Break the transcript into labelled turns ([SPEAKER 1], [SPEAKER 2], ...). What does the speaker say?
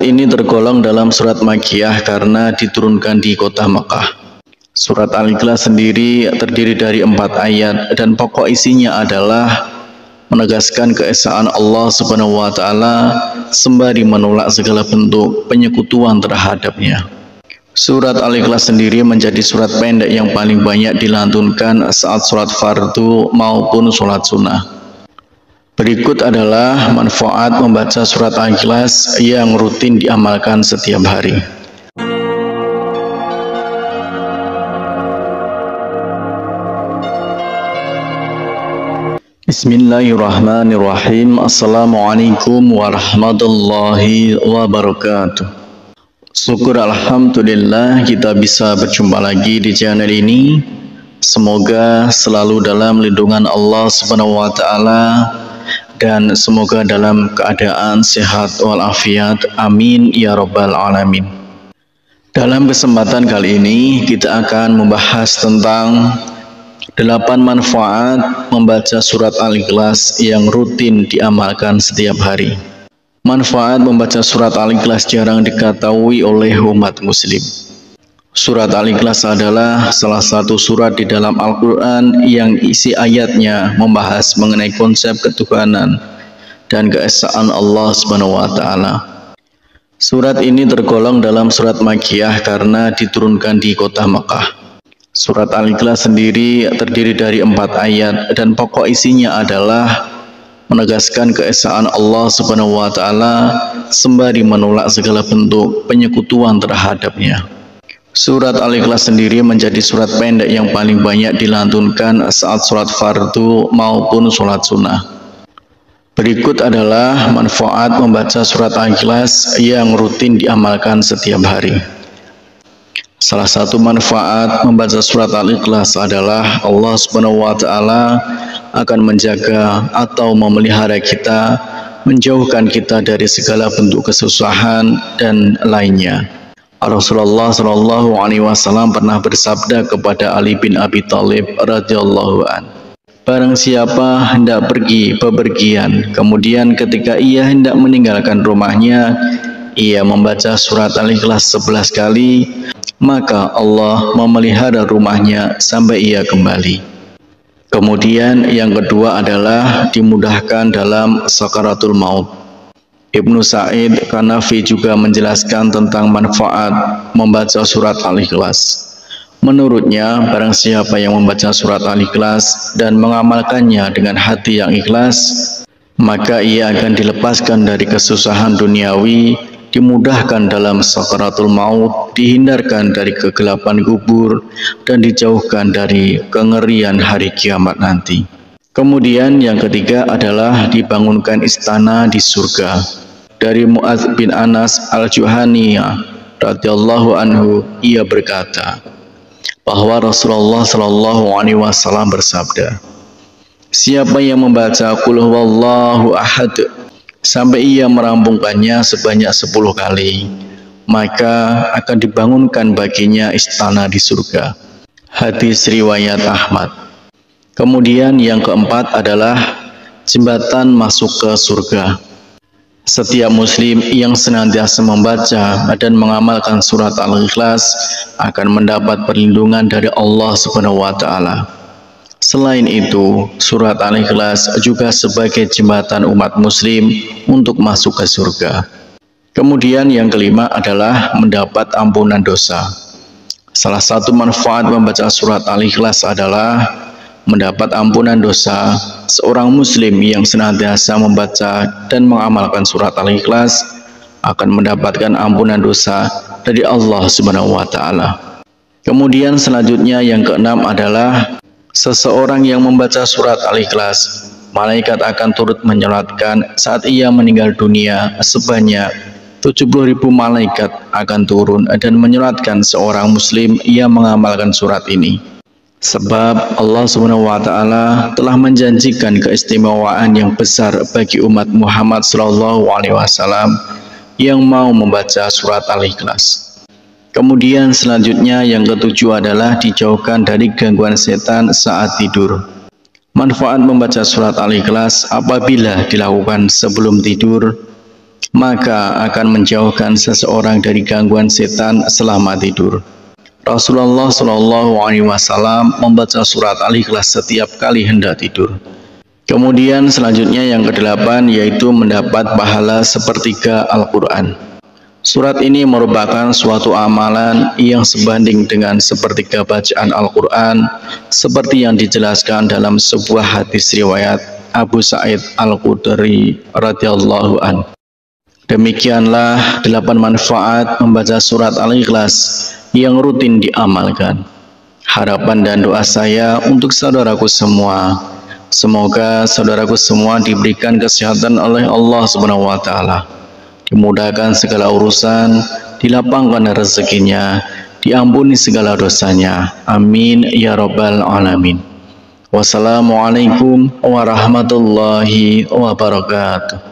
[SPEAKER 1] Ini tergolong dalam surat Makkiyah karena diturunkan di kota Mekah. Surat Al-Ikhlas sendiri terdiri dari 4 ayat dan pokok isinya adalah menegaskan keesaan Allah Subhanahu wa taala sembari menolak segala bentuk penyekutuan terhadapnya. Surat Al-Ikhlas sendiri menjadi surat pendek yang paling banyak dilantunkan saat sholat fardu maupun sholat sunnah. Berikut adalah manfaat membaca surat Al-Ikhlas yang rutin diamalkan setiap hari. Bismillahirrahmanirrahim. Assalamualaikum warahmatullahi wabarakatuh. Syukur alhamdulillah kita bisa berjumpa lagi di channel ini. Semoga selalu dalam lindungan Allah Subhanahu wa taala dan semoga dalam keadaan sehat walafiat. Amin ya rabbal alamin. Dalam kesempatan kali ini kita akan membahas tentang 8 manfaat membaca surat Al-Ikhlas yang rutin diamalkan setiap hari. Manfaat membaca surat Al-Ikhlas jarang diketahui oleh umat muslim. Surat Al-Ikhlas adalah salah satu surat di dalam Al-Quran yang isi ayatnya membahas mengenai konsep ketuhanan dan keesaan Allah Subhanahu wa taala. Surat ini tergolong dalam surat Makkiyah karena diturunkan di kota Mekah. Surat Al-Ikhlas sendiri terdiri dari 4 ayat dan pokok isinya adalah menegaskan keesaan Allah Subhanahu wa taala sembari menolak segala bentuk penyekutuan terhadapnya. Surat Al-Ikhlas sendiri menjadi surat pendek yang paling banyak dilantunkan saat sholat fardu maupun sholat sunnah. Berikut adalah manfaat membaca surat Al-Ikhlas yang rutin diamalkan setiap hari. Salah satu manfaat membaca surat Al-Ikhlas adalah Allah Subhanahu wa taala akan menjaga atau memelihara kita, menjauhkan kita dari segala bentuk kesusahan dan lainnya. Rasulullah Shallallahu Alaihi Wasallam pernah bersabda kepada Ali bin Abi Thalib radhiyallahu an, barang siapa hendak pergi bepergian, kemudian ketika ia hendak meninggalkan rumahnya, ia membaca surat Al-Ikhlas 11 kali, maka Allah memelihara rumahnya sampai ia kembali. Kemudian yang kedua adalah dimudahkan dalam sakaratul maut. Ibnu Sa'id Kanafi juga menjelaskan tentang manfaat membaca surat Al-Ikhlas. Menurutnya, barang siapa yang membaca surat Al-Ikhlas dan mengamalkannya dengan hati yang ikhlas, maka ia akan dilepaskan dari kesusahan duniawi, dimudahkan dalam sakaratul maut, dihindarkan dari kegelapan kubur, dan dijauhkan dari kengerian hari kiamat nanti. Kemudian yang ketiga adalah dibangunkan istana di surga. Dari Mu'adz bin Anas al-Juhaniyah radhiyallahu anhu, ia berkata bahwa Rasulullah Shallallahu Alaihi Wasallam bersabda, siapa yang membaca Qul huwallahu ahad sampai ia merampungkannya sebanyak 10 kali, maka akan dibangunkan baginya istana di surga. Hadis riwayat Ahmad. Kemudian yang keempat adalah jembatan masuk ke surga. Setiap muslim yang senantiasa membaca dan mengamalkan surat Al-Ikhlas akan mendapat perlindungan dari Allah Subhanahu wa taala. Selain itu, surat Al-Ikhlas juga sebagai jembatan umat muslim untuk masuk ke surga. Kemudian yang kelima adalah mendapat ampunan dosa. Salah satu manfaat membaca surat Al-Ikhlas adalah mendapat ampunan dosa. Seorang muslim yang senantiasa membaca dan mengamalkan surat Al-Ikhlas akan mendapatkan ampunan dosa dari Allah Subhanahu wa taala. Kemudian selanjutnya yang keenam adalah seseorang yang membaca surat Al-Ikhlas, malaikat akan turut menyolatkan saat ia meninggal dunia. Sebanyak 70.000 malaikat akan turun dan menyolatkan seorang muslim yang mengamalkan surat ini. Sebab Allah Subhanahu wa taala telah menjanjikan keistimewaan yang besar bagi umat Muhammad sallallahu alaihi wasallam yang mau membaca surat Al-Ikhlas. Kemudian selanjutnya yang ketujuh adalah dijauhkan dari gangguan setan saat tidur. Manfaat membaca surat Al-Ikhlas apabila dilakukan sebelum tidur maka akan menjauhkan seseorang dari gangguan setan selama tidur. Rasulullah Shallallahu Alaihi Wasallam membaca surat Al-Ikhlas setiap kali hendak tidur. Kemudian selanjutnya yang ke-8 yaitu mendapat pahala sepertiga Al-Quran. Surat ini merupakan suatu amalan yang sebanding dengan sepertiga bacaan Al-Quran, seperti yang dijelaskan dalam sebuah hadis riwayat Abu Sa'id Al-Khudri radhiyallahu anhu. Demikianlah 8 manfaat membaca surat Al-Ikhlas yang rutin diamalkan. Harapan dan doa saya untuk saudaraku semua, semoga saudaraku semua diberikan kesehatan oleh Allah Subhanahu wa taala, dimudahkan segala urusan, dilapangkan rezekinya, diampuni segala dosanya. Amin ya rabbal alamin. Wassalamualaikum warahmatullahi wabarakatuh.